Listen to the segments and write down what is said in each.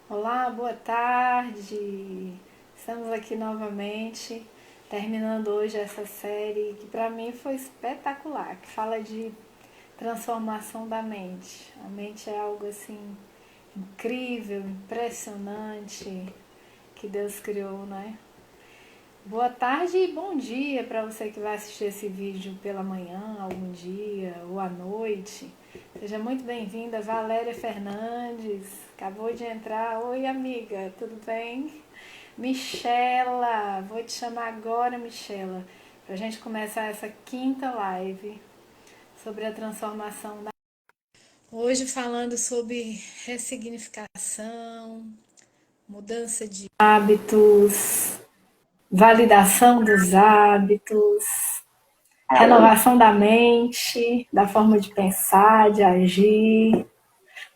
Olá, boa tarde. Estamos aqui novamente, terminando hoje essa série que para mim foi espetacular, que fala de transformação da mente. A mente é algo assim incrível, impressionante que Deus criou, né? Boa tarde e bom dia para você que vai assistir esse vídeo pela manhã, algum dia ou à noite. Seja muito bem-vinda, Valéria Fernandes. Acabou de entrar. Oi, amiga, tudo bem? Michela, vou te chamar agora, Michela, para a gente começar essa quinta live sobre a transformação da. Hoje falando sobre ressignificação, mudança de hábitos, validação dos hábitos, renovação da mente, da forma de pensar, de agir.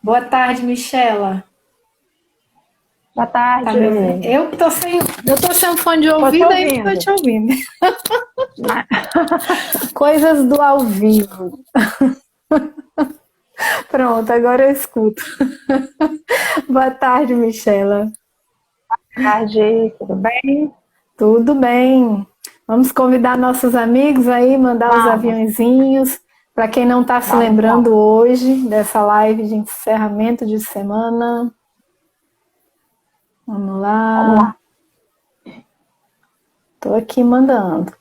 Boa tarde, Michela. Boa Tá tarde. me ouvindo? Eu tô sem fone de Tô te ouvido, ainda tô ouvindo. te ouvindo. Coisas do ao vivo. Pronto, agora eu escuto. Boa tarde, Michela. Boa tarde, tudo bem? Tudo bem? Vamos convidar nossos amigos aí, mandar os Vamos, aviãozinhos. Para quem não está se vamos, lembrando vamos. hoje dessa live de encerramento de semana, vamos Vamos lá. lá. Estou aqui mandando.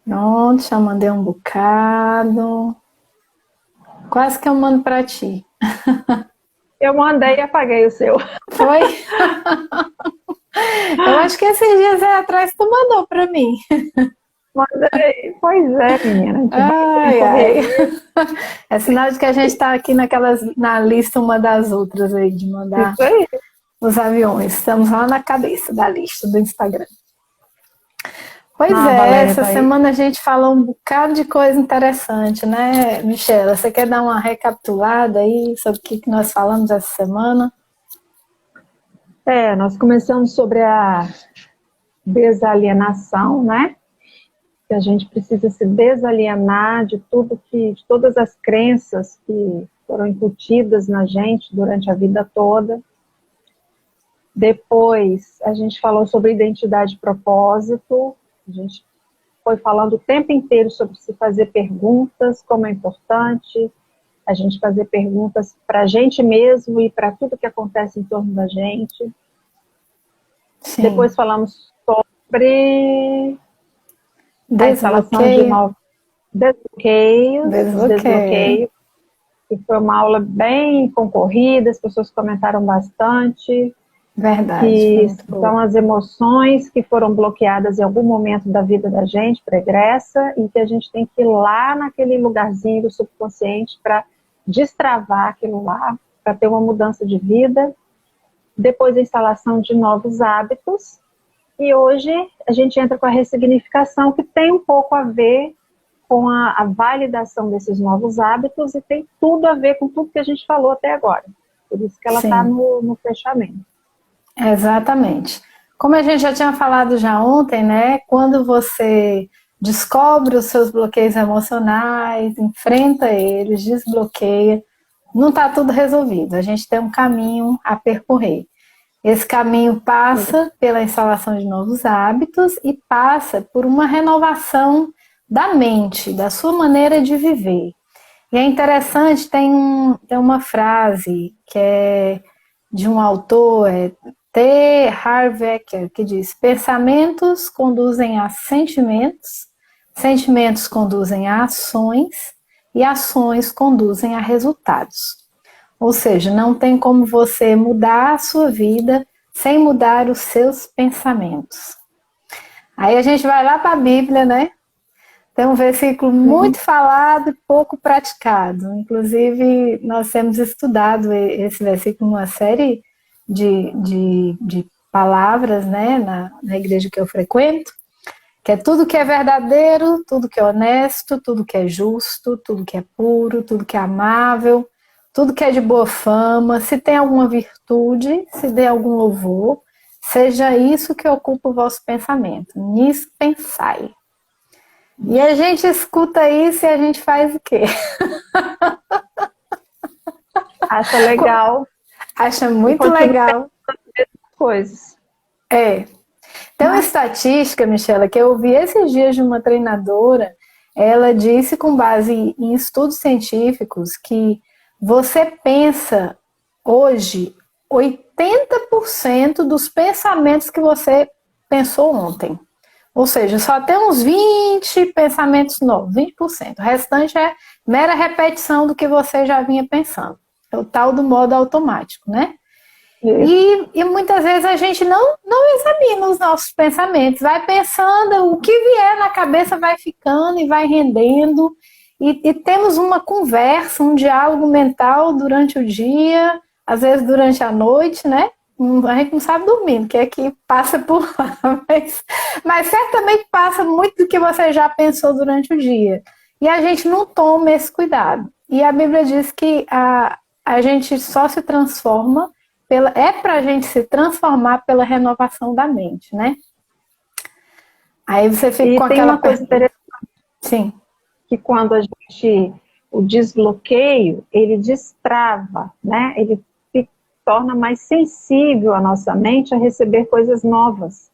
Pronto, já mandei um bocado. Quase que eu mando para ti. Eu mandei e apaguei o seu. Foi? Eu acho que esses dias aí atrás tu mandou para mim. Mandei. Pois é, menina. Debaixo de Ai, ai. correria. É sinal de que a gente está aqui na lista uma das outras aí, de mandar Isso aí. os aviões. Estamos lá na cabeça da lista do Instagram. Pois Ah, a é, Valéria essa tá aí. semana a gente falou um bocado de coisa interessante, né, Michela? Você quer dar uma recapitulada aí sobre o que nós falamos essa semana? Nós começamos sobre a desalienação, né? Que a gente precisa se desalienar de de todas as crenças que foram incutidas na gente durante a vida toda. Depois, a gente falou sobre identidade e propósito. A gente foi falando o tempo inteiro sobre se fazer perguntas, como é importante a gente fazer perguntas para a gente mesmo e para tudo que acontece em torno da gente. Sim. Depois falamos sobre a instalação de Desbloqueio? novos desbloqueios, os Desbloqueio. desbloqueios, que foi uma aula bem concorrida, as pessoas comentaram bastante. Verdade, foi Que muito boa. são as emoções que foram bloqueadas em algum momento da vida da gente, pregressa, e que a gente tem que ir lá naquele lugarzinho do subconsciente para destravar aquilo lá, para ter uma mudança de vida. Depois a instalação de novos hábitos. E hoje a gente entra com a ressignificação, que tem um pouco a ver com a validação desses novos hábitos e tem tudo a ver com tudo que a gente falou até agora. Por isso que ela está Sim, no fechamento. exatamente. Como a gente já tinha falado já ontem, né? Quando você descobre os seus bloqueios emocionais, enfrenta eles, desbloqueia, não está tudo resolvido. A gente tem um caminho a percorrer. Esse caminho passa pela instalação de novos hábitos e passa por uma renovação da mente, da sua maneira de viver. E é interessante, tem uma frase que é de um autor, T. Harv Eker, que diz: pensamentos conduzem a sentimentos, sentimentos conduzem a ações e ações conduzem a resultados. Ou seja, não tem como você mudar a sua vida sem mudar os seus pensamentos. Aí a gente vai lá para a Bíblia, né? Tem um versículo muito Sim. falado e pouco praticado. Inclusive, nós temos estudado esse versículo numa série de palavras, né, na igreja que eu frequento, que é tudo que é verdadeiro, tudo que é honesto, tudo que é justo, tudo que é puro, tudo que é amável, tudo que é de boa fama, se tem alguma virtude, se dê algum louvor, seja isso que ocupa o vosso pensamento. Nisso pensai. E a gente escuta isso e a gente faz o quê? Acha legal. Acha muito legal. Coisas. É. Tem uma estatística, Michela, que eu ouvi esses dias de uma treinadora. Ela disse, com base em estudos científicos, que você pensa hoje 80% dos pensamentos que você pensou ontem. Ou seja, só tem uns 20 pensamentos novos, 20%. O restante é mera repetição do que você já vinha pensando. É o tal do modo automático, né? E muitas vezes a gente não examina os nossos pensamentos, vai pensando, o que vier na cabeça vai ficando e vai rendendo, e temos uma conversa, um diálogo mental durante o dia, às vezes durante a noite, né? A gente não sabe dormir, que é que passa por lá, mas certamente passa muito do que você já pensou durante o dia. E a gente não toma esse cuidado. E a Bíblia diz que a gente só se transforma é para a gente se transformar pela renovação da mente, né? Aí você fica com aquela coisa interessante. Sim. Que quando o desbloqueio, ele destrava, né? Ele se torna mais sensível a nossa mente a receber coisas novas,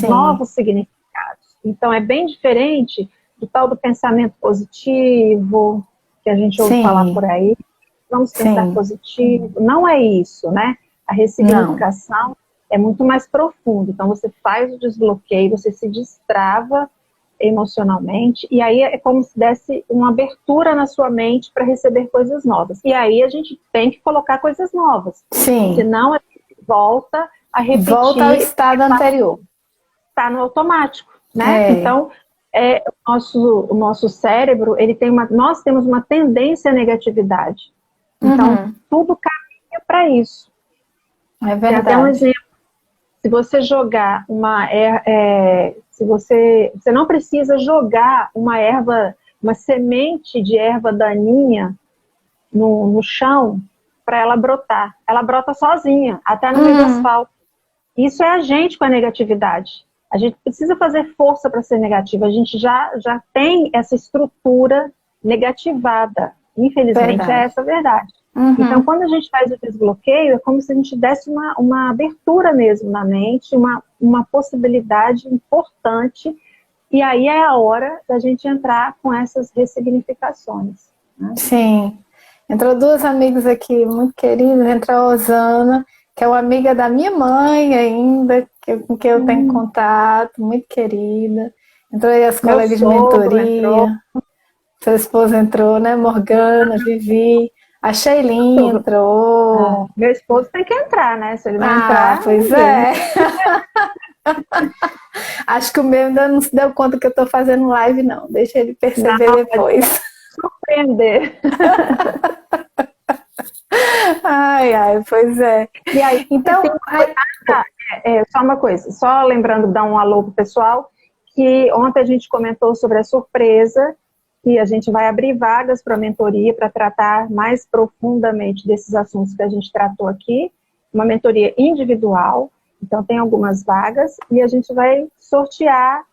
novos significados. Então é bem diferente do tal do pensamento positivo, que a gente ouve falar por aí. Vamos pensar positivo. Não é isso, né? A ressignificação é muito mais profunda. Então, você faz o desbloqueio, você se destrava emocionalmente, e aí é como se desse uma abertura na sua mente para receber coisas novas. E aí a gente tem que colocar coisas novas. Sim. Senão, a gente volta a repetir. Volta ao estado anterior. Está no automático, né? Então, o nosso cérebro, nós temos uma tendência à negatividade. Então, tudo caminha para isso. É verdade. Tem até um exemplo. Se você jogar você não precisa jogar uma semente de erva daninha no chão para ela brotar. Ela brota sozinha, até no meio do asfalto. Isso é a gente com a negatividade. A gente precisa fazer força para ser negativa. A gente já tem essa estrutura negativada. Infelizmente, é essa a verdade. Então, quando a gente faz o desbloqueio, é como se a gente desse uma abertura mesmo na mente, uma possibilidade importante, e aí é a hora da gente entrar com essas ressignificações. Né? Sim. Entrou duas amigas aqui muito queridas, entrou a Osana, que é uma amiga da minha mãe ainda, com quem eu tenho contato, muito querida. Entrou aí as colegas de mentoria. Sua esposa entrou, né? Morgana, Vivi. A Sheilinha entrou. Meu esposo tem que entrar, né? Se ele não entrar. Pois é. Acho que o meu ainda não se deu conta que eu tô fazendo live, não. Deixa ele perceber depois. Surpreender. Ai, pois é. E aí, então, só uma coisa, só lembrando, dar um alô pro pessoal, que ontem a gente comentou sobre a surpresa, que a gente vai abrir vagas para a mentoria para tratar mais profundamente desses assuntos que a gente tratou aqui, uma mentoria individual, então tem algumas vagas, e a gente vai sortear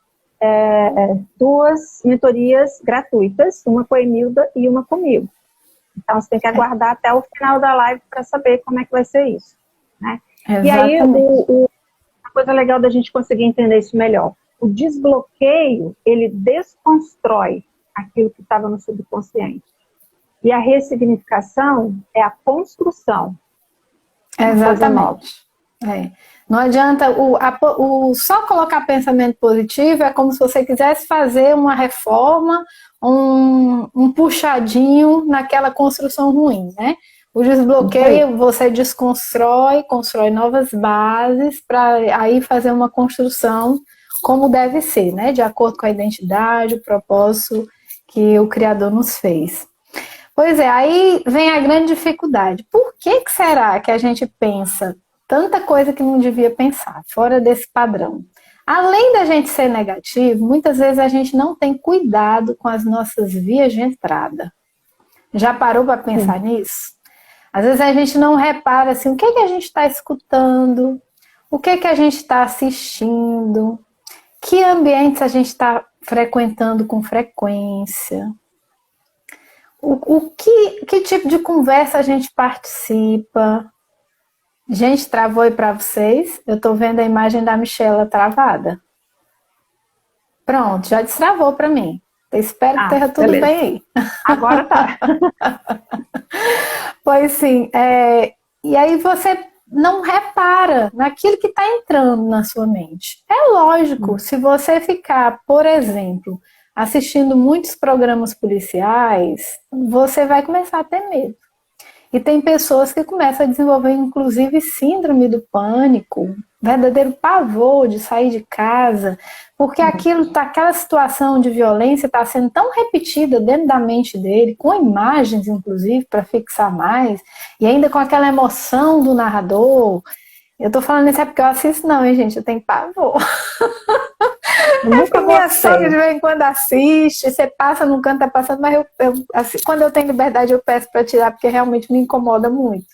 2 mentorias gratuitas, uma com a Emilda e uma comigo. Então você tem que aguardar até o final da live para saber como é que vai ser isso. Né? E aí, uma coisa legal da gente conseguir entender isso melhor, o desbloqueio, ele desconstrói aquilo que estava no subconsciente. E a ressignificação é a construção. Exatamente. Não adianta só colocar pensamento positivo, é como se você quisesse fazer uma reforma, um puxadinho naquela construção ruim, né? O desbloqueio, você desconstrói, constrói novas bases para aí fazer uma construção como deve ser, né? De acordo com a identidade, o propósito que o Criador nos fez. Pois é, aí vem a grande dificuldade. Por que será que a gente pensa tanta coisa que não devia pensar, fora desse padrão? Além da gente ser negativo, muitas vezes a gente não tem cuidado com as nossas vias de entrada. Já parou para pensar nisso? Às vezes a gente não repara assim, o que a gente está escutando, o que a gente está assistindo, que ambientes a gente está frequentando com frequência? Que tipo de conversa a gente participa? Gente, travou aí para vocês? Eu estou vendo a imagem da Michela travada. Pronto, já destravou para mim. Eu espero que esteja tudo bem aí. Agora tá. Pois sim, e aí você não repara naquilo que está entrando na sua mente. É lógico, se você ficar, por exemplo, assistindo muitos programas policiais, você vai começar a ter medo. E tem pessoas que começam a desenvolver, inclusive, síndrome do pânico, verdadeiro pavor de sair de casa, porque aquela situação de violência está sendo tão repetida dentro da mente dele, com imagens, inclusive, para fixar mais, e ainda com aquela emoção do narrador. Eu tô falando isso porque eu assisto, não, hein, gente? Eu tenho pavor. Minha sogra de vez em quando assiste, você passa num canto, tá passando, mas assim, quando eu tenho liberdade eu peço para tirar, porque realmente me incomoda muito.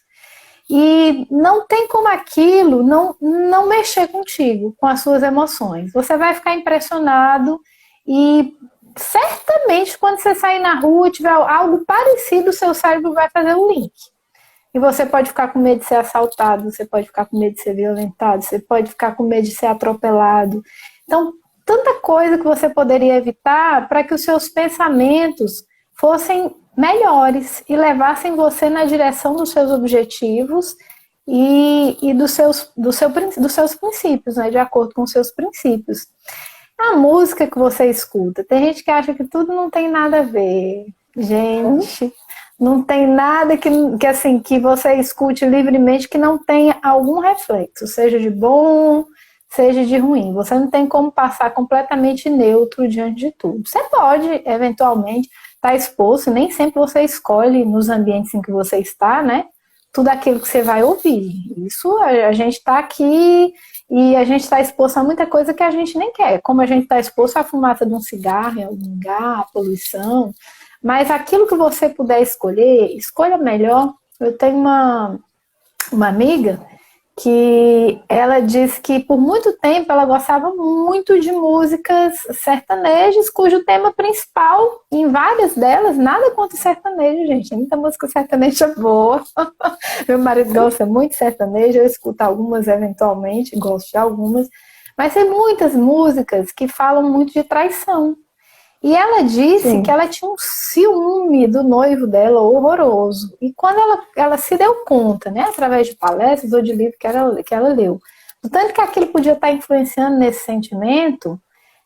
E não tem como aquilo não mexer contigo, com as suas emoções. Você vai ficar impressionado e certamente quando você sair na rua e tiver algo parecido, o seu cérebro vai fazer um link. E você pode ficar com medo de ser assaltado, você pode ficar com medo de ser violentado, você pode ficar com medo de ser atropelado. Então, tanta coisa que você poderia evitar para que os seus pensamentos fossem melhores e levassem você na direção dos seus objetivos e dos seus princípios, né, de acordo com os seus princípios. A música que você escuta, tem gente que acha que tudo não tem nada a ver. Gente, não tem nada que você escute livremente que não tenha algum reflexo, seja de bom, seja de ruim. Você não tem como passar completamente neutro diante de tudo. Você pode, eventualmente, estar exposto, nem sempre você escolhe nos ambientes em que você está, né? Tudo aquilo que você vai ouvir. Isso, a gente está aqui e a gente está exposto a muita coisa que a gente nem quer. Como a gente está exposto à fumaça de um cigarro em algum lugar, à poluição. Mas aquilo que você puder escolher, escolha melhor. Eu tenho uma amiga que ela disse que por muito tempo ela gostava muito de músicas sertanejas, cujo tema principal, em várias delas, nada contra sertanejo, gente, tem muita música sertaneja boa. Meu marido gosta muito de sertanejo, eu escuto algumas eventualmente, gosto de algumas, mas tem muitas músicas que falam muito de traição. E ela disse que ela tinha um ciúme do noivo dela horroroso. E quando ela se deu conta, né, através de palestras ou de livro que ela leu, do tanto que aquilo podia estar influenciando nesse sentimento,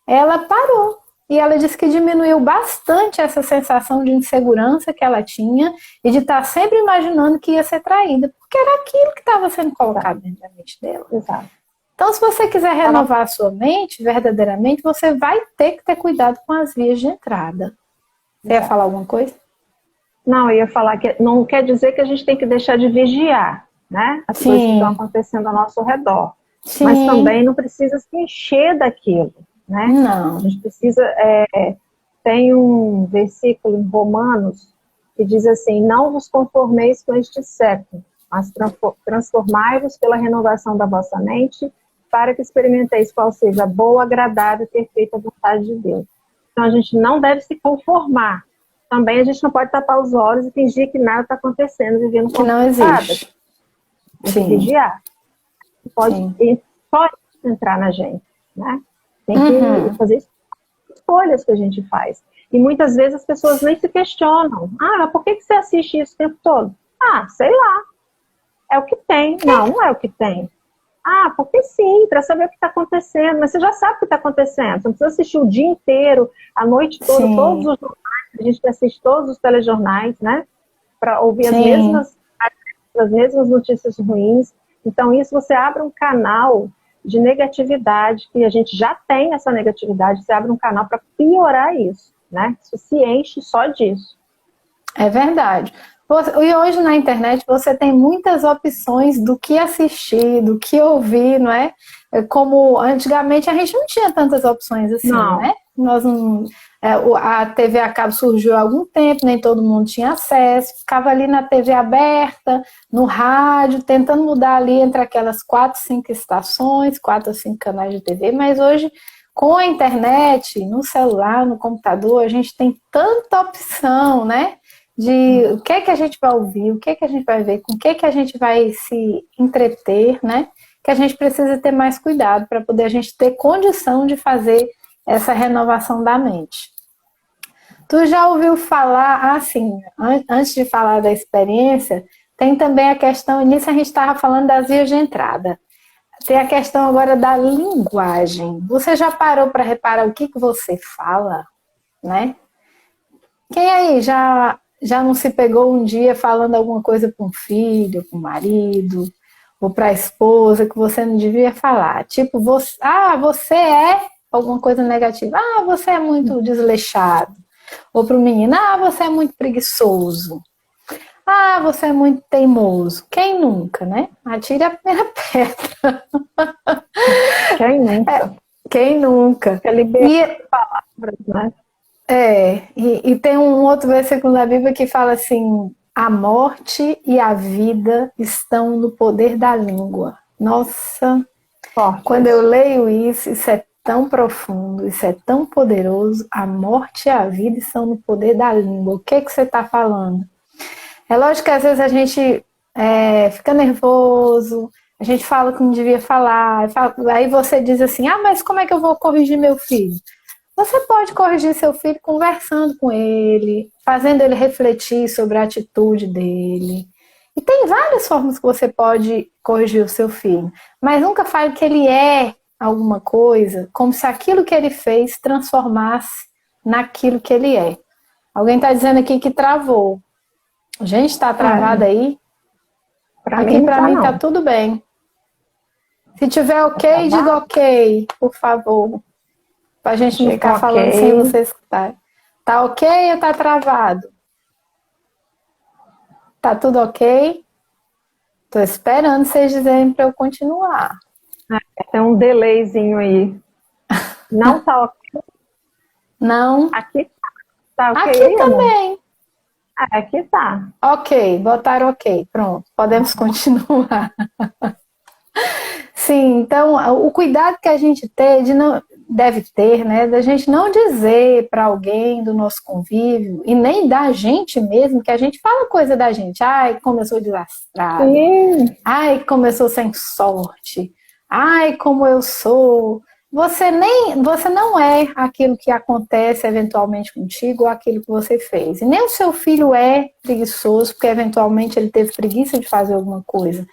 ela parou. E ela disse que diminuiu bastante essa sensação de insegurança que ela tinha e de estar sempre imaginando que ia ser traída, porque era aquilo que estava sendo colocado dentro da mente dela. Exato. Então, se você quiser renovar a sua mente, verdadeiramente, você vai ter que ter cuidado com as vias de entrada. Você ia falar alguma coisa? Não, eu ia falar que não quer dizer que a gente tem que deixar de vigiar, né? As coisas que estão acontecendo ao nosso redor. Sim. Mas também não precisa se encher daquilo, né? Não. A gente precisa... tem um versículo em Romanos que diz assim: não vos conformeis com este século, mas transformai-vos pela renovação da vossa mente, para que experimenteis qual seja a boa, agradável e perfeita vontade de Deus. Então a gente não deve se conformar. Também a gente não pode tapar os olhos e fingir que nada está acontecendo, vivendo que não existe. Tem que vigiar. Pode entrar na gente, né? Tem que fazer escolhas que a gente faz. E muitas vezes as pessoas nem se questionam. Ah, por que você assiste isso o tempo todo? Ah, sei lá. É o que tem. Não é o que tem. Ah, porque sim, para saber o que está acontecendo. Mas você já sabe o que está acontecendo. Você não precisa assistir o dia inteiro, a noite toda, todos os jornais. A gente assiste todos os telejornais, né? Para ouvir as mesmas notícias ruins. Então, isso você abre um canal de negatividade, que a gente já tem essa negatividade, você abre um canal para piorar isso, né? Isso se enche só disso. É verdade. E hoje na internet você tem muitas opções do que assistir, do que ouvir, não é? Como antigamente a gente não tinha tantas opções assim, né? A TV a cabo surgiu há algum tempo, nem todo mundo tinha acesso, ficava ali na TV aberta, no rádio, tentando mudar ali entre aquelas 4, 5 estações, 4 ou 5 canais de TV, mas hoje Com a internet, no celular, no computador, a gente tem tanta opção, né? De o que é que a gente vai ouvir, o que é que a gente vai ver, com o que é que a gente vai se entreter, né? Que a gente precisa ter mais cuidado para poder a gente ter condição de fazer essa renovação da mente. Tu já ouviu falar, assim, antes de falar da experiência, tem também a questão, nisso a gente estava falando das vias de entrada. Tem a questão agora da linguagem. Você já parou para reparar o que você fala, né? Quem aí já não se pegou um dia falando alguma coisa para um filho, para o marido, ou para a esposa que você não devia falar? Tipo, você é alguma coisa negativa. Você é muito desleixado. Ou para o menino, você é muito preguiçoso. Você é muito teimoso. Quem nunca, né? Atire a primeira pedra. Quem nunca? Quem nunca? É liberar palavras, né? E tem um outro versículo da Bíblia que fala assim: a morte e a vida estão no poder da língua. Nossa, quando eu leio isso é tão profundo, isso é tão poderoso. A morte e a vida estão no poder da língua. O que você está falando? É lógico que às vezes a gente fica nervoso, a gente fala que não devia falar, aí você diz assim, mas como é que eu vou corrigir meu filho? Você pode corrigir seu filho conversando com ele, fazendo ele refletir sobre a atitude dele. E tem várias formas que você pode corrigir o seu filho, mas nunca fale que ele é alguma coisa, como se aquilo que ele fez transformasse naquilo que ele é. Alguém está dizendo aqui que travou. Gente, está travada aí? Aqui para mim tá tudo bem. Se tiver ok, diga ok, por favor. Pra gente não ficar falando sem você escutar. Tá ok ou tá travado? Tá tudo ok? Tô esperando vocês dizerem para eu continuar. Tem um delayzinho aí. Não tá ok? Não. Aqui tá ok? Aqui também. Aqui tá. Ok, botaram ok. Pronto, podemos continuar. Sim, então o cuidado que a gente deve ter, né, da gente não dizer para alguém do nosso convívio, e nem da gente mesmo, que a gente fala coisa da gente. Ai, como eu sou desastrada. Sim. Ai, como eu sou sem sorte. Ai, como eu sou. Você não é aquilo que acontece eventualmente contigo ou aquilo que você fez. E nem o seu filho é preguiçoso, porque eventualmente ele teve preguiça de fazer alguma coisa.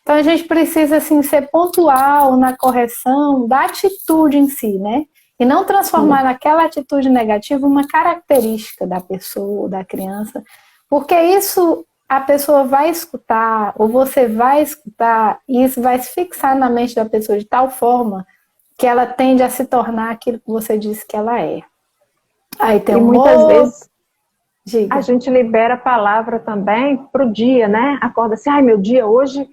Então a gente precisa assim, ser pontual na correção da atitude em si, né? E não transformar naquela atitude negativa uma característica da pessoa, da criança, porque isso a pessoa vai escutar, ou você vai escutar, e isso vai se fixar na mente da pessoa de tal forma que ela tende a se tornar aquilo que você disse que ela é. Aí tem muitas vezes Diga. A gente libera a palavra também pro dia, né? Acorda assim, meu dia hoje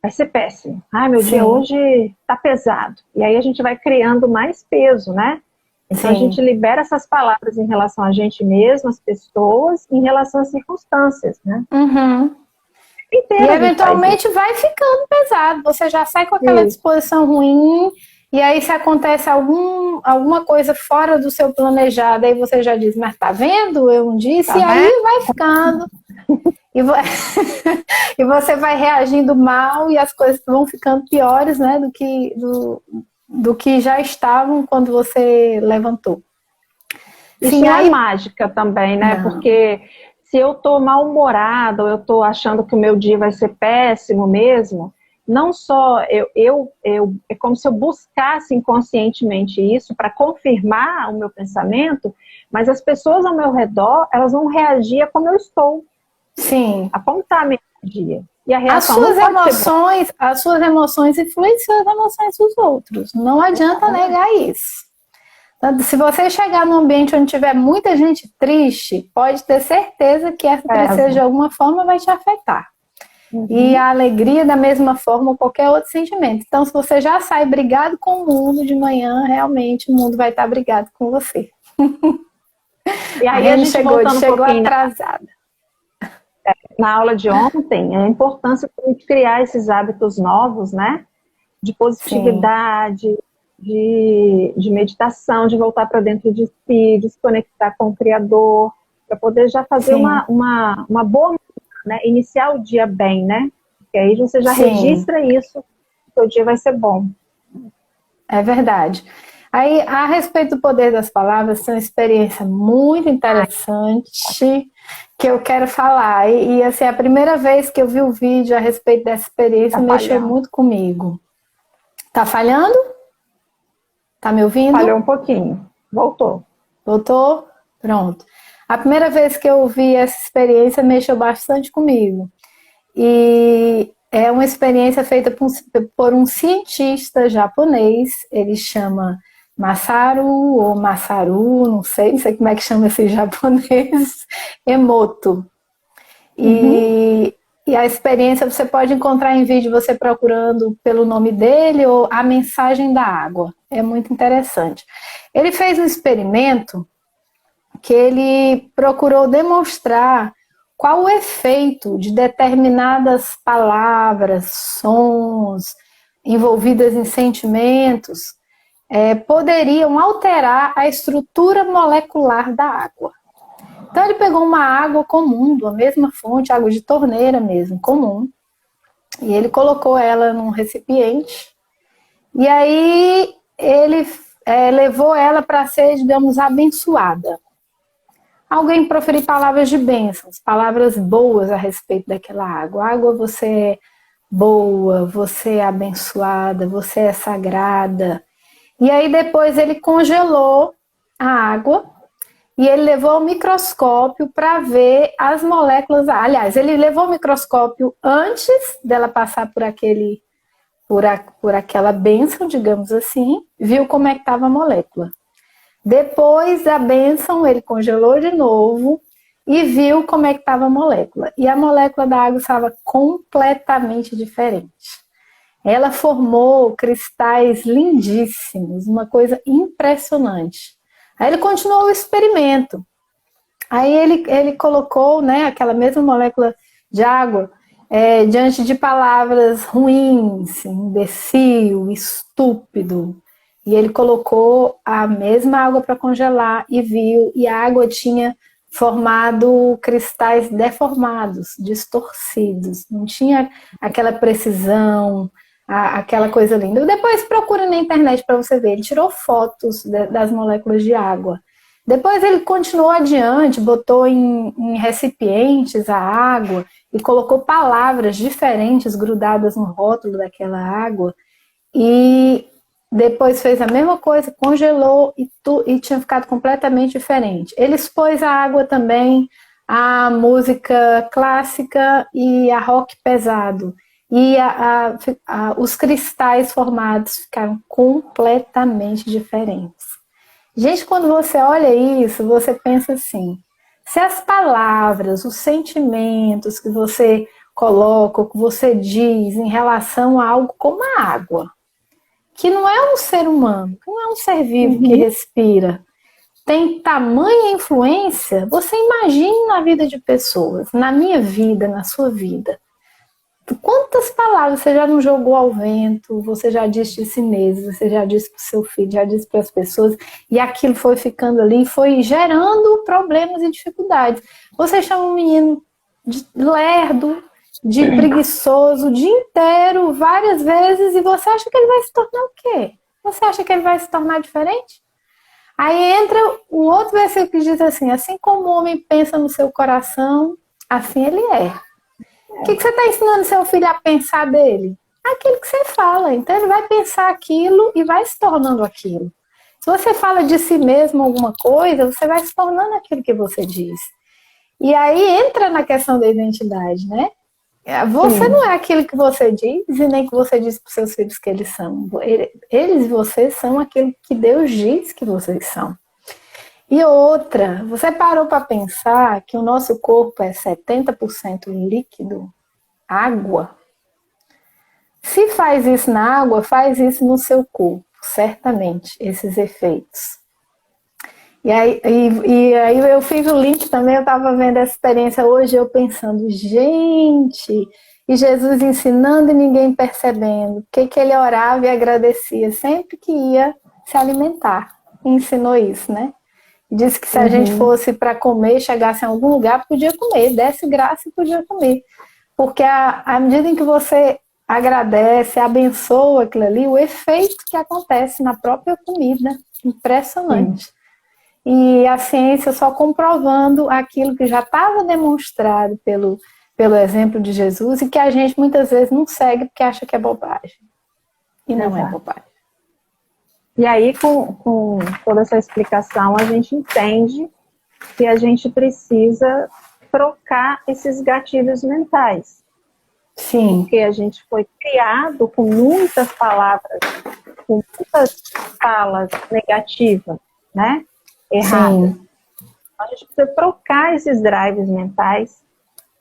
vai ser péssimo. Meu Sim. dia hoje tá pesado. E aí a gente vai criando mais peso, né? Então a gente libera essas palavras em relação a gente mesmo, as pessoas, em relação às circunstâncias, né? Uhum. E eventualmente vai ficando pesado. Você já sai com aquela disposição ruim, e aí se acontece alguma coisa fora do seu planejado, aí você já diz, mas tá vendo? Eu não disse, e aí vai ficando. E você vai reagindo mal e as coisas vão ficando piores, né, do que já estavam quando você levantou. Isso não é mágica também, né? Não. Porque se eu tô mal-humorada ou eu tô achando que o meu dia vai ser péssimo mesmo, não só é como se eu buscasse inconscientemente isso para confirmar o meu pensamento, mas as pessoas ao meu redor, elas vão reagir como eu estou. Sim. Apontar a minha energia. E a reação as suas emoções influenciam as emoções dos outros. Não adianta negar isso. Se você chegar num ambiente onde tiver muita gente triste, pode ter certeza que essa tristeza de alguma forma vai te afetar. E a alegria da mesma forma ou qualquer outro sentimento. Então, se você já sai brigado com o mundo de manhã, realmente o mundo vai estar brigado com você. E aí a gente chegou atrasada. Na aula de ontem, a importância de criar esses hábitos novos, né? De positividade, de meditação, de voltar para dentro de si, de se conectar com o Criador, para poder já fazer Sim, uma boa, né? Iniciar o dia bem, né? Porque aí você já sim, registra isso, seu dia vai ser bom. é verdade. Aí, a respeito do poder das palavras, tem uma experiência muito interessante que eu quero falar. Assim, a primeira vez que eu vi o vídeo a respeito dessa experiência Tá mexeu falhando. muito comigo. Tá falhando? Tá me ouvindo? Falhou um pouquinho. Voltou. Voltou? Pronto. A primeira vez que eu vi essa experiência mexeu bastante comigo. E é uma experiência feita por um cientista japonês, ele chama Masaru ou Masaru, não sei como é que chama esse japonês, Emoto. Uhum. E a experiência você pode encontrar em vídeo você procurando pelo nome dele ou a mensagem da água. É muito interessante. Ele fez um experimento que ele procurou demonstrar qual o efeito de determinadas palavras, sons, envolvidas em sentimentos, poderiam alterar a estrutura molecular da água. Então ele pegou uma água comum, da mesma fonte, água de torneira mesmo, comum, e ele colocou ela num recipiente, e aí ele levou ela para ser, digamos, abençoada. Alguém proferir palavras de bênçãos, palavras boas a respeito daquela água. Água, você é boa, você é abençoada, você é sagrada. E aí depois ele congelou a água e ele levou ao microscópio para ver as moléculas. Aliás, ele levou o microscópio antes dela passar por aquela bênção, digamos assim, viu como é que estava a molécula. Depois da bênção, ele congelou de novo e viu como é que estava a molécula. E a molécula da água estava completamente diferente. Ela formou cristais lindíssimos, uma coisa impressionante. Aí ele continuou o experimento. Aí ele colocou, né, aquela mesma molécula de água diante de palavras ruins, imbecil, estúpido. E ele colocou a mesma água para congelar e viu, e a água tinha formado cristais deformados, distorcidos. Não tinha aquela precisão, aquela coisa linda. Depois procura na internet para você ver. Ele tirou fotos das moléculas de água. Depois ele continuou adiante, botou em recipientes a água e colocou palavras diferentes grudadas no rótulo daquela água. E depois fez a mesma coisa, congelou e tinha ficado completamente diferente. Ele expôs a água também à música clássica e a rock pesado. E os cristais formados ficaram completamente diferentes. Gente, quando você olha isso, você pensa assim, se as palavras, os sentimentos que você coloca, que você diz em relação a algo como a água, que não é um ser humano, que não é um ser vivo que respira, tem tamanha influência, você imagine na vida de pessoas, na minha vida, na sua vida. Quantas palavras você já não jogou ao vento, você já disse de si mesmo, você já disse para o seu filho, já disse para as pessoas, e aquilo foi ficando ali, foi gerando problemas e dificuldades. Você chama um menino de lerdo, de preguiçoso, o dia inteiro, várias vezes, e você acha que ele vai se tornar o quê? Você acha que ele vai se tornar diferente? Aí entra o outro versículo que diz assim como o homem pensa no seu coração, assim ele é. O que você está ensinando seu filho a pensar dele? Aquilo que você fala. Então ele vai pensar aquilo e vai se tornando aquilo. Se você fala de si mesmo alguma coisa, você vai se tornando aquilo que você diz. E aí entra na questão da identidade, né? Você não é aquilo que você diz e nem que você diz para os seus filhos que eles são. Eles e você são aquilo que Deus diz que vocês são. E outra, você parou para pensar que o nosso corpo é 70% líquido, água? Se faz isso na água, faz isso no seu corpo, certamente, esses efeitos. E aí eu fiz o link também, eu estava vendo essa experiência hoje, eu pensando, gente, E Jesus ensinando e ninguém percebendo. O que ele orava e agradecia sempre que ia se alimentar. E ensinou isso, né? Disse que se a gente fosse para comer, chegasse em algum lugar, podia comer, desse graça e podia comer. Porque à medida em que você agradece, abençoa aquilo ali, o efeito que acontece na própria comida, impressionante. E a ciência só comprovando aquilo que já estava demonstrado pelo exemplo de Jesus e que a gente muitas vezes não segue porque acha que é bobagem. E não é bobagem. E aí, com toda essa explicação, a gente entende que a gente precisa trocar esses gatilhos mentais. Sim. Porque a gente foi criado com muitas palavras, com muitas falas negativas, né? Erradas. Sim. A gente precisa trocar esses drives mentais,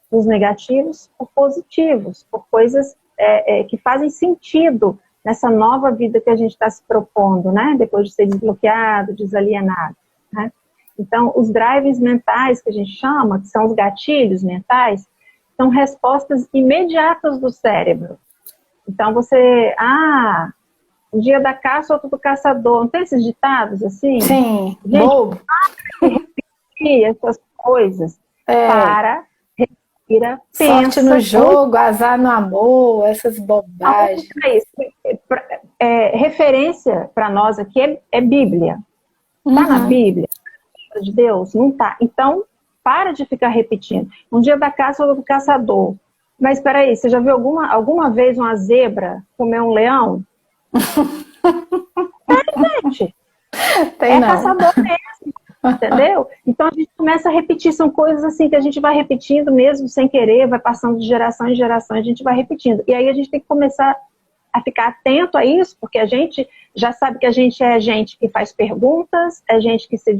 os negativos, por positivos, por coisas que fazem sentido nessa nova vida que a gente está se propondo, né? Depois de ser desbloqueado, desalienado, né? Então, os drives mentais que a gente chama, que são os gatilhos mentais, são respostas imediatas do cérebro. Então, um dia da caça, outro do caçador. Não tem esses ditados assim? Sim, gente, bobo. Repetir essas coisas. Para, respira, pensa. Sorte no jogo, azar no amor, essas bobagens. Referência para nós aqui é Bíblia. Está na Bíblia? De Deus? Não está. Então, para de ficar repetindo. Um dia da caça, outro do caçador. Mas espera aí, você já viu alguma vez uma zebra comer um leão? Gente. Tem não. Caçador mesmo, entendeu? Então a gente começa a repetir, são coisas assim que a gente vai repetindo mesmo sem querer, vai passando de geração em geração, a gente vai repetindo. E aí a gente tem que começar a ficar atento a isso, porque a gente já sabe que a gente é gente que faz perguntas, é gente que se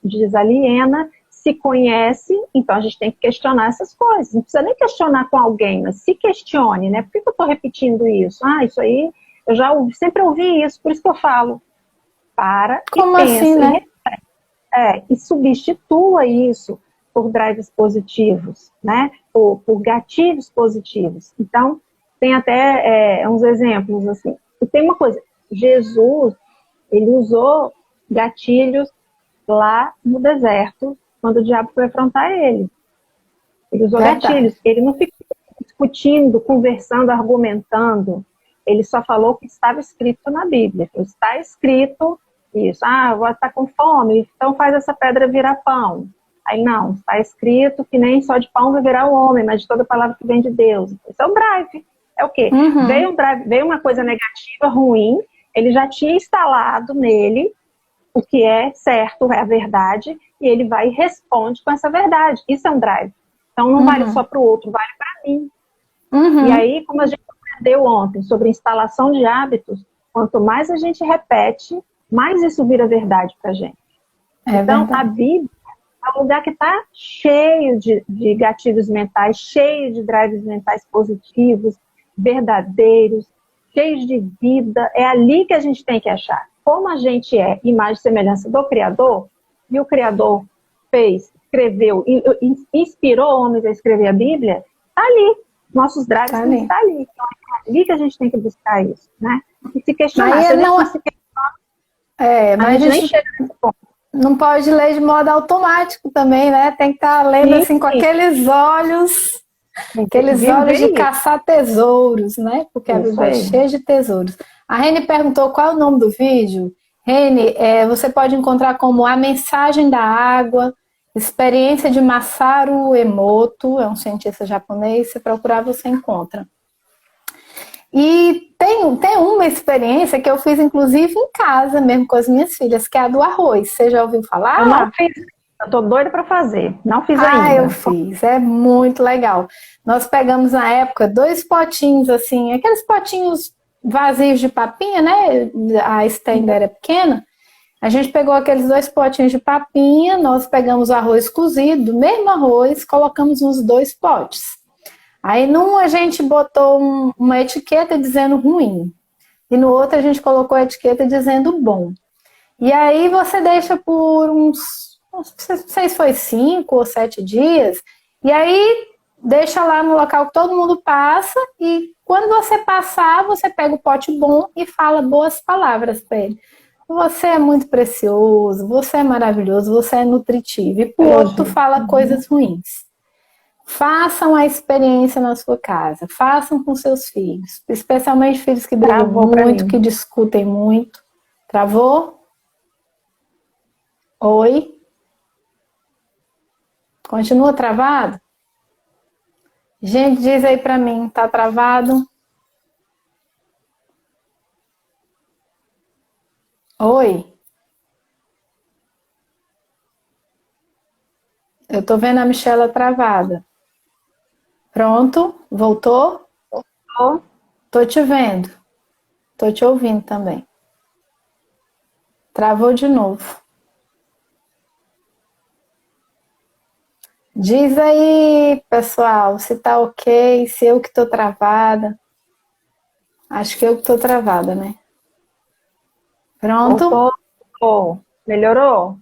desaliena, se conhece, então a gente tem que questionar essas coisas. Não precisa nem questionar com alguém, mas se questione, né? Por que eu estou repetindo isso? Isso aí, sempre ouvi isso, por isso que eu falo. Para Como e pensa, assim, né? E substitua isso por drives positivos, né? Por gatilhos positivos. Então, tem até uns exemplos assim. E tem uma coisa, Jesus, ele usou gatilhos lá no deserto, quando o diabo foi afrontar ele. Ele usou gatilhos. Ele não ficou discutindo, conversando, argumentando. Ele só falou o que estava escrito na Bíblia. Está escrito isso. Vou estar com fome, então faz essa pedra virar pão. Aí não, está escrito que nem só de pão viverá o homem, mas de toda palavra que vem de Deus. Esse é o drive. É o quê? Veio uma coisa negativa, ruim, ele já tinha instalado nele o que é certo, é a verdade, e ele vai e responde com essa verdade. Isso é um drive. Então não vale só para o outro, vale para mim. E aí, como a gente aprendeu ontem sobre instalação de hábitos, quanto mais a gente repete, mais isso vira verdade para a gente. Então, a Bíblia é um lugar que está cheio de gatilhos mentais, cheio de drives mentais positivos, verdadeiros, cheios de vida. É ali que a gente tem que achar. Como a gente é imagem e semelhança do Criador, e o Criador escreveu, inspirou homens a escrever a Bíblia, está ali. Nossos drives estão ali. Então, é ali que a gente tem que buscar isso, né? E se questionar. Mas a gente nem chega nesse ponto. Não pode ler de modo automático também, né? Tem que estar lendo assim com aqueles olhos, de caçar tesouros, né? Porque a Bíblia é cheia de tesouros. A Reni perguntou qual é o nome do vídeo. Reni, você pode encontrar como A Mensagem da Água, Experiência de Masaru Emoto, é um cientista japonês, se procurar você encontra. E tem uma experiência que eu fiz, inclusive, em casa, mesmo com as minhas filhas, que é a do arroz. Você já ouviu falar? Eu não fiz. Eu tô doida para fazer. Não fiz ainda. Eu fiz. É muito legal. Nós pegamos, na época, 2 potinhos, assim, aqueles potinhos vazios de papinha, né? A Stenda era pequena. A gente pegou aqueles 2 potinhos de papinha, nós pegamos o arroz cozido, do mesmo arroz, colocamos nos 2 potes. Aí num a gente botou uma etiqueta dizendo ruim. E no outro a gente colocou a etiqueta dizendo bom. E aí você deixa por não sei se foi 5 ou 7 dias. E aí deixa lá no local que todo mundo passa e quando você passar, você pega o pote bom e fala boas palavras para ele. Você é muito precioso, você é maravilhoso, você é nutritivo. E pro outro tu fala coisas ruins. Façam a experiência na sua casa, façam com seus filhos, especialmente filhos que brigam muito, que discutem muito. Travou? Oi? Continua travado? Gente, diz aí pra mim, tá travado? Oi? Eu tô vendo a Michela travada. Pronto? Voltou? Tô te vendo. Tô te ouvindo também. Travou de novo. Diz aí, pessoal, se tá ok, se eu que tô travada. Acho que eu que tô travada, né? Pronto? Melhorou?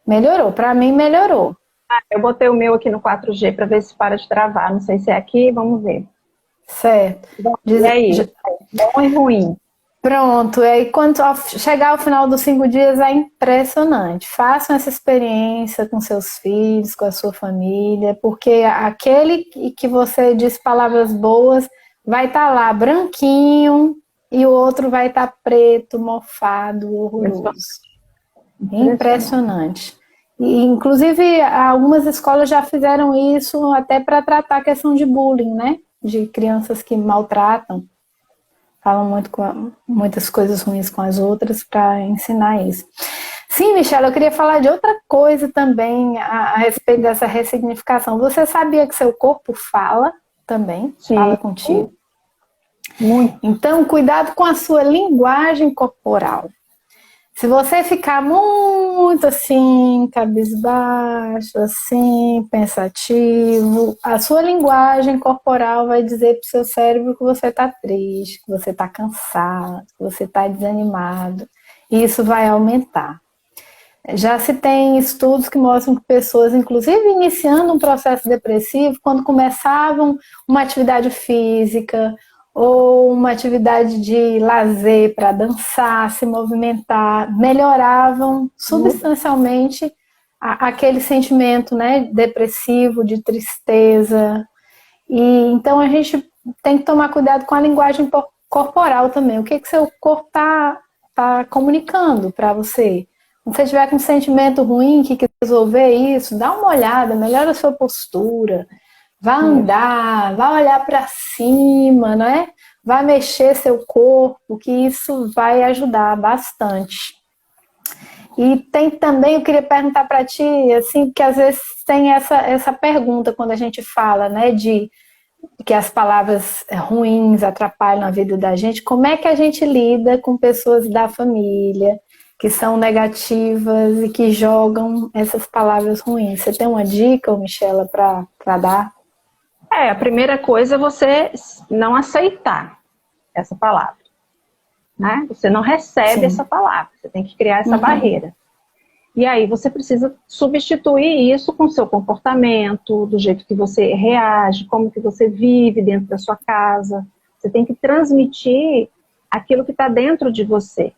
Melhorou, pra mim melhorou. Eu botei o meu aqui no 4G para ver se para de travar. Não sei se é aqui, vamos ver. Certo. E aí? Bom e ruim? Pronto, e aí quando chegar ao final dos 5 dias é impressionante. Façam essa experiência com seus filhos, com a sua família, porque aquele que você diz palavras boas vai estar lá branquinho e o outro vai estar preto, mofado, horroroso. Impressionante. E, inclusive, algumas escolas já fizeram isso até para tratar a questão de bullying, né? De crianças que maltratam. Falam muitas coisas ruins com as outras para ensinar isso. Sim, Michelle, eu queria falar de outra coisa também a respeito dessa ressignificação. Você sabia que seu corpo fala também? Sim. Fala contigo? Muito. Então, cuidado com a sua linguagem corporal. Se você ficar muito assim, cabisbaixo, assim, pensativo, a sua linguagem corporal vai dizer para o seu cérebro que você está triste, que você está cansado, que você está desanimado. E isso vai aumentar. Já se tem estudos que mostram que pessoas, inclusive iniciando um processo depressivo, quando começavam uma atividade física, ou uma atividade de lazer para dançar, se movimentar, melhoravam substancialmente aquele sentimento, né, depressivo, de tristeza. E então a gente tem que tomar cuidado com a linguagem corporal também. O que seu corpo tá comunicando para você? Se você tiver com um sentimento ruim, que quer resolver isso, dá uma olhada, melhora a sua postura. Vai andar, vai olhar para cima, né? Vai mexer seu corpo, que isso vai ajudar bastante. E tem também, eu queria perguntar para ti, assim, que às vezes tem essa pergunta quando a gente fala, né, de que as palavras ruins atrapalham a vida da gente. Como é que a gente lida com pessoas da família que são negativas e que jogam essas palavras ruins? Você tem uma dica, Michela, para dar? A primeira coisa é você não aceitar essa palavra, né? Você não recebe essa palavra, você tem que criar essa barreira. E aí você precisa substituir isso com o seu comportamento, do jeito que você reage, como que você vive dentro da sua casa. Você tem que transmitir aquilo que está dentro de você.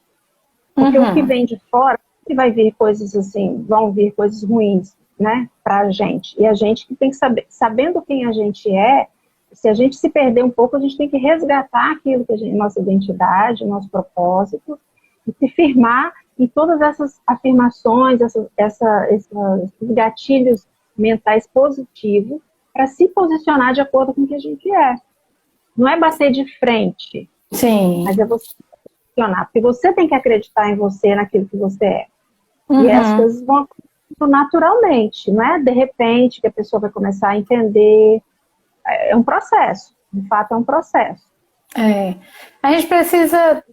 Porque o que vem de fora, vai vir coisas assim, vão vir coisas ruins, né, pra gente. E a gente que tem que saber, sabendo quem a gente é, se a gente se perder um pouco, a gente tem que resgatar aquilo que nossa identidade, nosso propósito, e se firmar em todas essas afirmações, esses gatilhos mentais positivos, para se posicionar de acordo com o que a gente é. Não é bater de frente, mas é você se posicionar, porque você tem que acreditar em você, naquilo que você é. E as coisas vão naturalmente, não é de repente que a pessoa vai começar a entender. É um processo, de fato é um processo. A gente precisa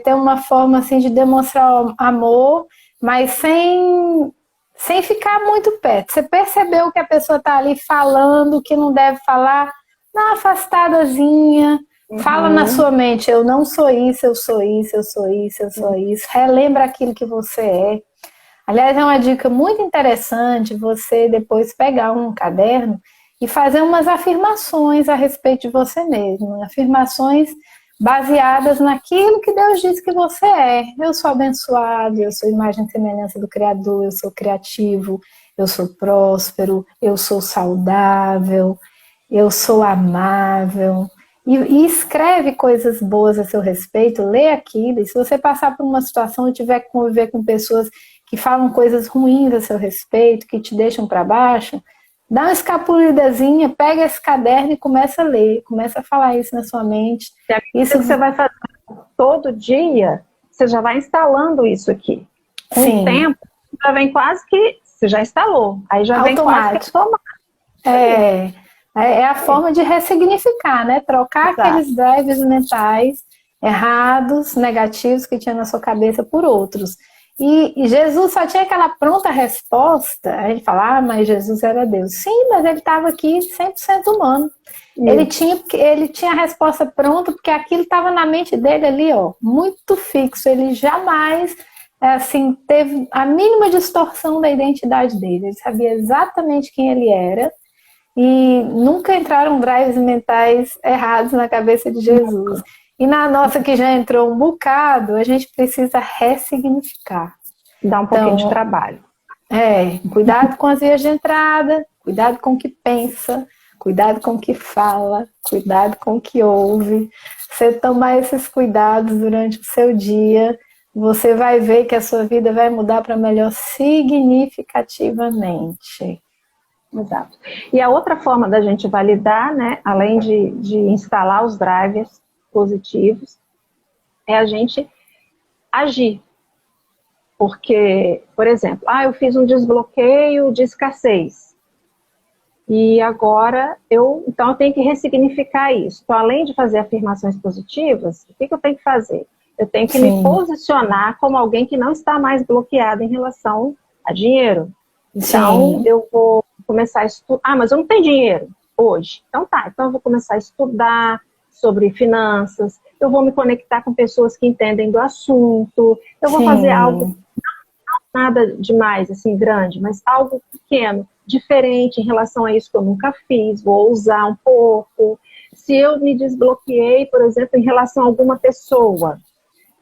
ter uma forma assim de demonstrar amor, mas sem ficar muito perto. Você percebeu que a pessoa está ali falando que não deve falar, dá uma afastadazinha, fala na sua mente, eu não sou isso, eu sou isso, eu sou isso, eu sou isso. Relembra aquilo que você é. Aliás, é uma dica muito interessante você depois pegar um caderno e fazer umas afirmações a respeito de você mesmo, afirmações baseadas naquilo que Deus diz que você é. Eu sou abençoado, eu sou imagem e semelhança do Criador, eu sou criativo, eu sou próspero, eu sou saudável, eu sou amável. E escreve coisas boas a seu respeito, lê aquilo, e se você passar por uma situação e tiver que conviver com pessoas que falam coisas ruins a seu respeito, que te deixam para baixo, dá uma escapulidazinha, pega esse caderno e começa a ler, começa a falar isso na sua mente. Isso que você vai fazer todo dia, você já vai instalando isso aqui. Com o tempo, já vem quase que, você já instalou, aí já vem quase que automático. É a forma de ressignificar, né? Trocar aqueles drives mentais errados, negativos que tinha na sua cabeça por outros. E Jesus só tinha aquela pronta resposta. A gente fala, mas Jesus era Deus. Sim, mas ele estava aqui 100% humano. Ele tinha a resposta pronta, porque aquilo estava na mente dele ali, ó, muito fixo. Ele jamais, assim, teve a mínima distorção da identidade dele. Ele sabia exatamente quem ele era. E nunca entraram drives mentais errados na cabeça de Jesus. E na nossa, que já entrou um bocado, a gente precisa ressignificar. Dá um pouquinho de trabalho. Cuidado com as vias de entrada, cuidado com o que pensa, cuidado com o que fala, cuidado com o que ouve. Você tomar esses cuidados durante o seu dia, você vai ver que a sua vida vai mudar para melhor significativamente. Exato. E a outra forma da gente validar, né, além de instalar os drivers positivos, é a gente agir. Porque, por exemplo, eu fiz um desbloqueio de escassez. E agora, então eu tenho que ressignificar isso. Então, além de fazer afirmações positivas, o que eu tenho que fazer? Eu tenho que me posicionar como alguém que não está mais bloqueado em relação a dinheiro. Então, eu vou começar a estudar. Mas eu não tenho dinheiro hoje. Então eu vou começar a estudar sobre finanças, eu vou me conectar com pessoas que entendem do assunto, eu vou fazer algo, não nada demais, assim, grande, mas algo pequeno, diferente em relação a isso que eu nunca fiz, vou usar um pouco. Se eu me desbloqueei, por exemplo, em relação a alguma pessoa,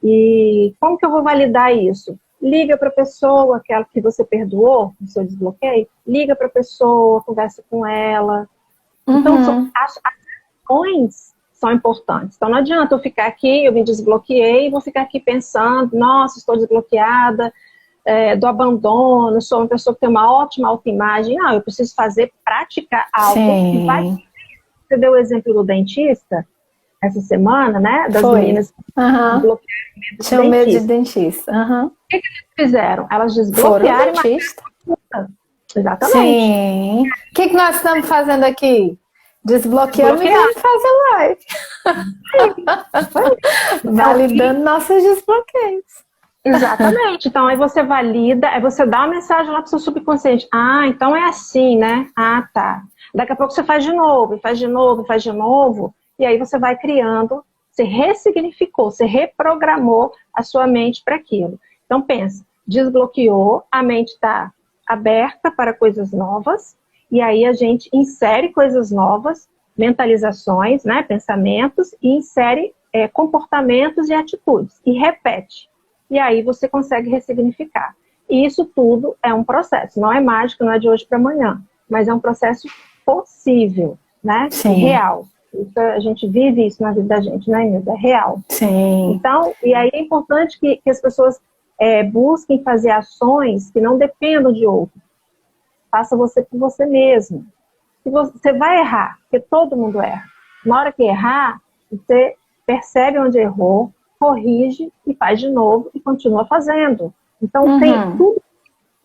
e como que eu vou validar isso? Liga para a pessoa, aquela que você perdoou, no seu desbloqueio, liga para a pessoa, conversa com ela. Então, as ações são importantes. Então, não adianta eu ficar aqui, eu me desbloqueei, vou ficar aqui pensando, nossa, estou desbloqueada, do abandono, sou uma pessoa que tem uma ótima autoimagem. Não, eu preciso praticar algo que vai... Você deu o exemplo do dentista, essa semana, né? Das meninas desbloquearam. Tinham medo de dentista. O que eles fizeram? Elas desbloquearam o dentista. Exatamente. Sim. O que nós estamos fazendo aqui? Desbloqueamos e vamos fazer live. Validando nossos desbloqueios. Exatamente. Então, aí você valida, aí você dá uma mensagem lá pro seu subconsciente. Então é assim, né? Tá. Daqui a pouco você faz de novo, faz de novo, faz de novo. E aí você vai criando, você ressignificou, você reprogramou a sua mente para aquilo. Então pensa, desbloqueou, a mente está aberta para coisas novas, e aí a gente insere coisas novas, mentalizações, né, pensamentos, e insere comportamentos e atitudes, e repete. E aí você consegue ressignificar. E isso tudo é um processo, não é mágico, não é de hoje para amanhã, mas é um processo possível, né, real. Isso, a gente vive isso na vida da gente, né, Inês? É real. Sim. Então, e aí é importante que as pessoas busquem fazer ações que não dependam de outro. Faça você por você mesmo. E você vai errar, porque todo mundo erra. Na hora que errar, você percebe onde errou, corrige e faz de novo e continua fazendo. Então, tem tudo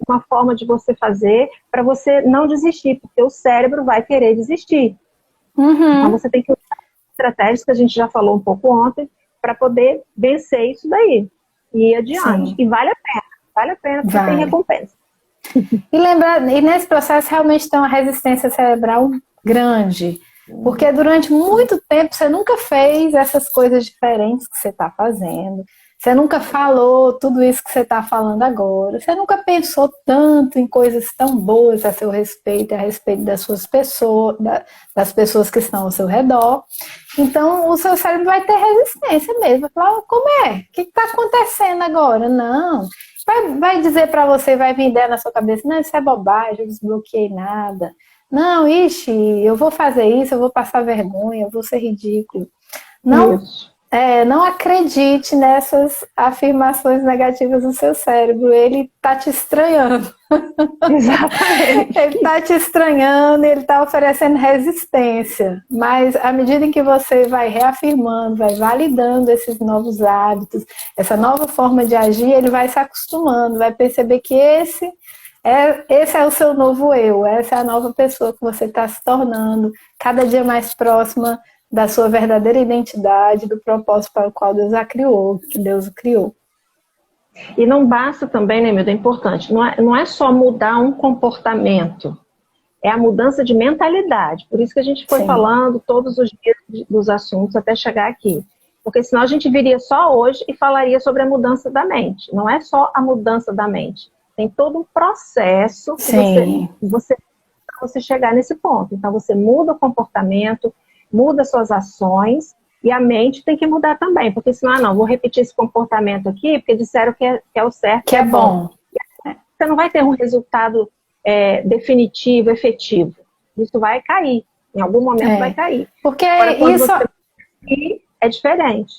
uma forma de você fazer para você não desistir, porque o cérebro vai querer desistir. Então você tem que usar estratégias que a gente já falou um pouco ontem para poder vencer isso daí e ir adiante. E vale a pena porque tem recompensa. E nesse processo realmente tem uma resistência cerebral grande, porque durante muito tempo você nunca fez essas coisas diferentes que você está fazendo. Você nunca falou tudo isso que você está falando agora. Você nunca pensou tanto em coisas tão boas a seu respeito, a respeito das suas pessoas, das pessoas que estão ao seu redor. Então, o seu cérebro vai ter resistência mesmo. Vai falar, como é? O que está acontecendo agora? Não. Vai dizer para você, vai vir ideia na sua cabeça, não, isso é bobagem, eu desbloqueei nada. Não, ixi, eu vou fazer isso, eu vou passar vergonha, eu vou ser ridículo. Não, não acredite nessas afirmações negativas do seu cérebro, ele está te estranhando. Exatamente. Ele está te estranhando, ele está oferecendo resistência. Mas à medida em que você vai reafirmando, vai validando esses novos hábitos, essa nova forma de agir, ele vai se acostumando, vai perceber que esse é o seu novo eu, essa é a nova pessoa que você está se tornando, cada dia mais próxima da sua verdadeira identidade, do propósito para o qual Deus a criou, que Deus o criou. E não basta também, né, Milda, é importante, não é só mudar um comportamento, é a mudança de mentalidade. Por isso que a gente foi falando todos os dias dos assuntos até chegar aqui. Porque senão a gente viria só hoje e falaria sobre a mudança da mente. Não é só a mudança da mente. Tem todo um processo que você chegar nesse ponto. Então você muda o comportamento, muda suas ações, e a mente tem que mudar também, porque senão, não, vou repetir esse comportamento aqui, porque disseram que é o certo, que é bom. Você não vai ter um resultado definitivo, efetivo. Isso vai cair, em algum momento vai cair. Porque agora, quando isso você é diferente.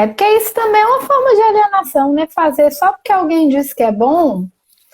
Porque isso também é uma forma de alienação, né? Fazer só porque alguém disse que é bom,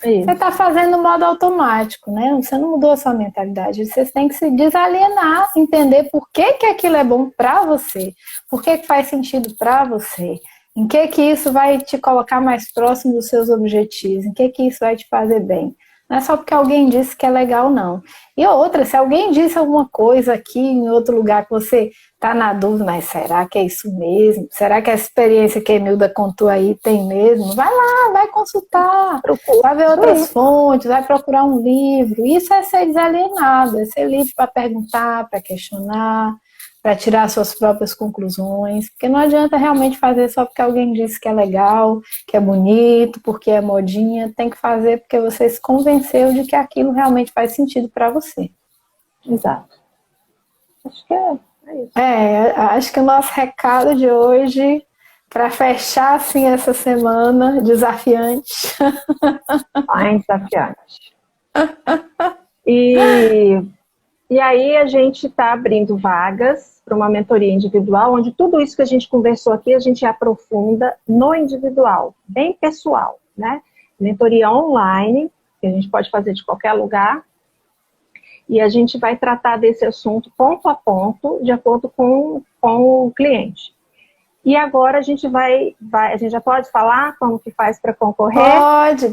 você está fazendo no modo automático, né? Você não mudou a sua mentalidade. Você tem que se desalienar, entender por que aquilo é bom para você, por que faz sentido para você, em que isso vai te colocar mais próximo dos seus objetivos, em que isso vai te fazer bem. Não é só porque alguém disse que é legal, não. E outra, se alguém disse alguma coisa aqui em outro lugar que você está na dúvida, mas será que é isso mesmo? Será que a experiência que a Emilda contou aí tem mesmo? Vai lá, vai consultar, vai ver outras fontes, vai procurar um livro. Isso é ser desalienado, é ser livre para perguntar, para questionar, para tirar suas próprias conclusões, porque não adianta realmente fazer só porque alguém disse que é legal, que é bonito, porque é modinha, tem que fazer porque você se convenceu de que aquilo realmente faz sentido para você. Exato. Acho que é isso. Acho que o nosso recado de hoje, para fechar assim essa semana desafiante. Desafiante. E aí a gente está abrindo vagas para uma mentoria individual, onde tudo isso que a gente conversou aqui, a gente aprofunda no individual, bem pessoal, né? Mentoria online, que a gente pode fazer de qualquer lugar, e a gente vai tratar desse assunto ponto a ponto, de acordo com o cliente. E agora a gente a gente já pode falar como que faz para concorrer?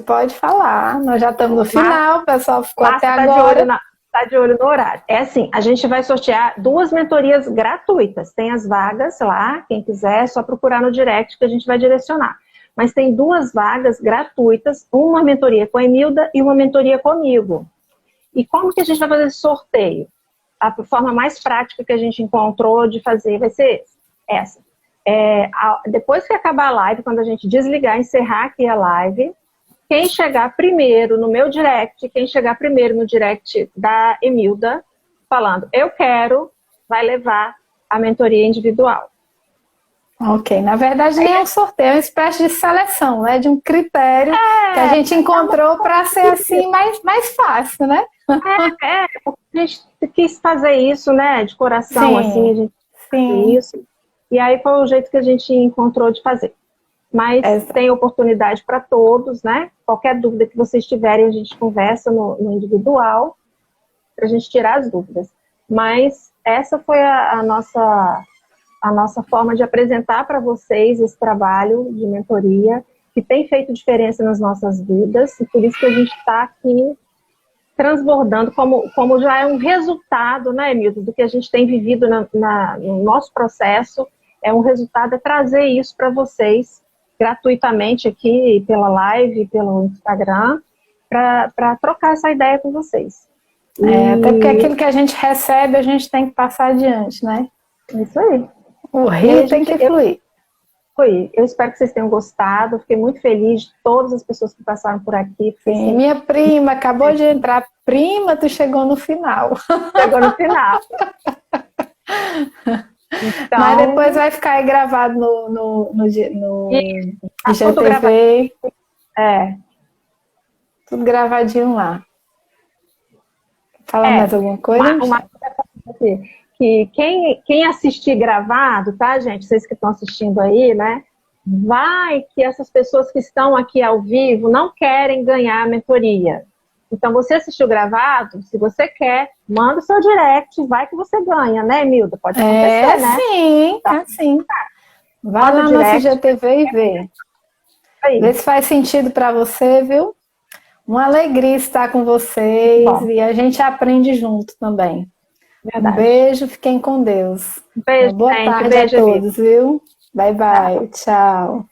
Pode falar. Nós já estamos no final, o pessoal ficou até agora. Tá de olho no horário. É assim, a gente vai sortear 2 mentorias gratuitas. Tem as vagas lá, quem quiser, é só procurar no direct que a gente vai direcionar. Mas tem 2 vagas gratuitas, uma mentoria com a Emilda e uma mentoria comigo. E como que a gente vai fazer esse sorteio? A forma mais prática que a gente encontrou de fazer vai ser essa. Depois que acabar a live, quando a gente desligar, encerrar aqui a live, quem chegar primeiro no meu direct, quem chegar primeiro no direct da Emilda, falando, eu quero, vai levar a mentoria individual. Ok, na verdade nem é um sorteio, é uma espécie de seleção, né? De um critério que a gente encontrou para ser assim mais fácil, né? A gente quis fazer isso, né? De coração, assim, a gente fez isso. E aí foi o jeito que a gente encontrou de fazer. Mas tem oportunidade para todos, né? Qualquer dúvida que vocês tiverem, a gente conversa no individual, para a gente tirar as dúvidas. Mas essa foi a nossa forma de apresentar para vocês esse trabalho de mentoria, que tem feito diferença nas nossas vidas, e por isso que a gente está aqui transbordando, como já é um resultado, né, Emildo, do que a gente tem vivido no nosso processo. É um resultado, trazer isso para vocês gratuitamente aqui pela live, pelo Instagram, para trocar essa ideia com vocês. Até porque aquilo que a gente recebe, a gente tem que passar adiante, né? Isso aí. O rio tem que fluir. Foi. Eu espero que vocês tenham gostado. Fiquei muito feliz de todas as pessoas que passaram por aqui. Sim, minha prima acabou de entrar. Prima, tu chegou no final. Chegou no final. Então, mas depois vai ficar aí gravado no IGTV. Tudo gravadinho lá. Falar mais alguma coisa? Uma coisa que quem assistir gravado, tá, gente? Vocês que estão assistindo aí, né? Vai que essas pessoas que estão aqui ao vivo não querem ganhar a mentoria. Então, você assistiu gravado, se você quer, manda o seu direct, vai que você ganha, né, Milda? Pode acontecer, né? Sim, tá. Sim. Vai lá no IGTV e vê. Vê se faz sentido para você, viu? Uma alegria estar com vocês. Bom. E a gente aprende junto também. Verdade. Um beijo, fiquem com Deus. Beijo, boa tarde a todos, viu? Bye, bye. Tchau.